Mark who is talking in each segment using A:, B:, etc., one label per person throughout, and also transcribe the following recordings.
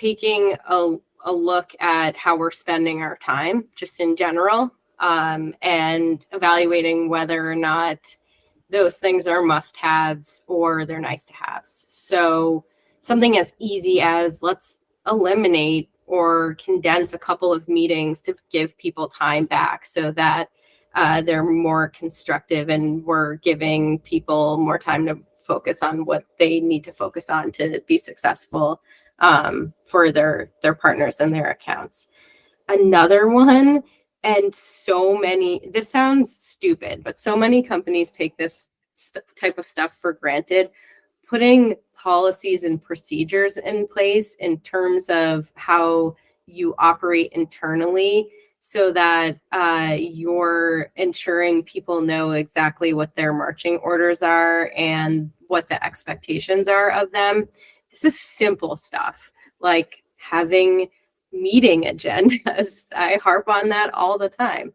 A: taking a look at how we're spending our time just in general, and evaluating whether or not those things are must-haves or they're nice-to-haves. So something as easy as let's eliminate or condense a couple of meetings to give people time back so that they're more constructive and we're giving people more time to focus on what they need to focus on to be successful for their partners and their accounts. Another one, and so many, this sounds stupid, but so many companies take this type of stuff for granted, putting policies and procedures in place in terms of how you operate internally so that you're ensuring people know exactly what their marching orders are and what the expectations are of them. This is simple stuff like having meeting agendas. I harp on that all the time.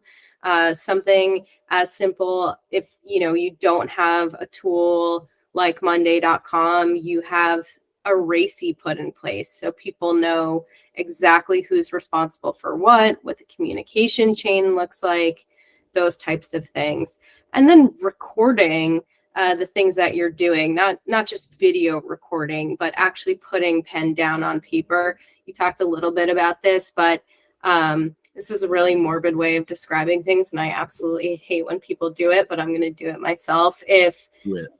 A: Something as simple, if you don't have a tool like Monday.com, you have a RACI put in place so people know exactly who's responsible for what the communication chain looks like, those types of things. And then recording the things that you're doing, not just video recording, but actually putting pen down on paper. You talked a little bit about this, but this is a really morbid way of describing things, and I absolutely hate when people do it, but I'm going to do it myself. If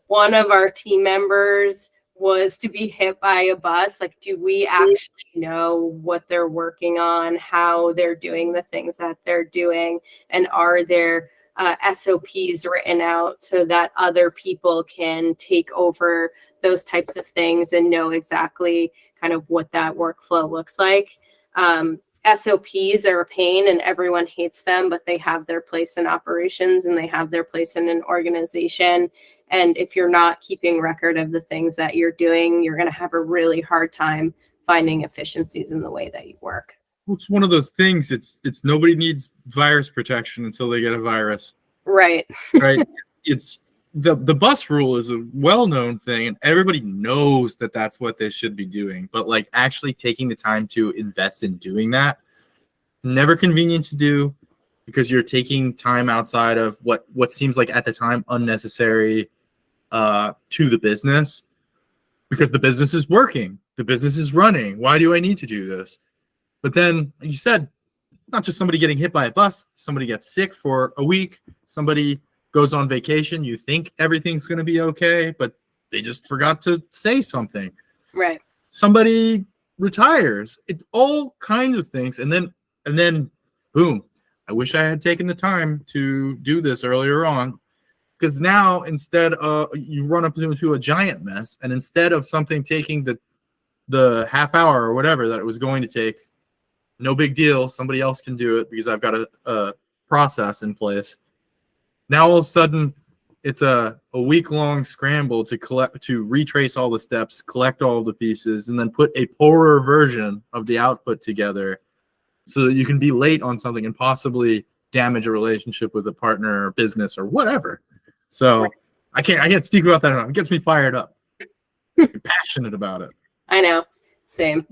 A: one of our team members was to be hit by a bus, like, do we actually know what they're working on, how they're doing the things that they're doing, and are there SOPs written out so that other people can take over those types of things and know exactly kind of what that workflow looks like? SOPs are a pain and everyone hates them, but they have their place in operations and they have their place in an organization. And if you're not keeping record of the things that you're doing, you're going to have a really hard time finding efficiencies in the way that you work.
B: It's one of those things. It's nobody needs virus protection until they get a virus.
A: Right.
B: Right. It's the bus rule is a well-known thing and everybody knows that that's what they should be doing. But like actually taking the time to invest in doing that, never convenient to do because you're taking time outside of what seems like at the time unnecessary to the business because the business is working. The business is running. Why do I need to do this? But then, like you said, it's not just somebody getting hit by a bus. Somebody gets sick for a week. Somebody goes on vacation. You think everything's going to be okay, but they just forgot to say something.
A: Right. Somebody
B: retires. It all kinds of things. And then, boom. I wish I had taken the time to do this earlier on. Because now, instead of you run up into a giant mess, and instead of something taking the half hour or whatever that it was going to take, no big deal. Somebody else can do it because I've got a process in place. Now all of a sudden, it's a week-long scramble to retrace all the steps, collect all the pieces, and then put a poorer version of the output together, so that you can be late on something and possibly damage a relationship with a partner or business or whatever. So I can't speak about that enough. It gets me fired up. I'm passionate about it.
A: I know. Same.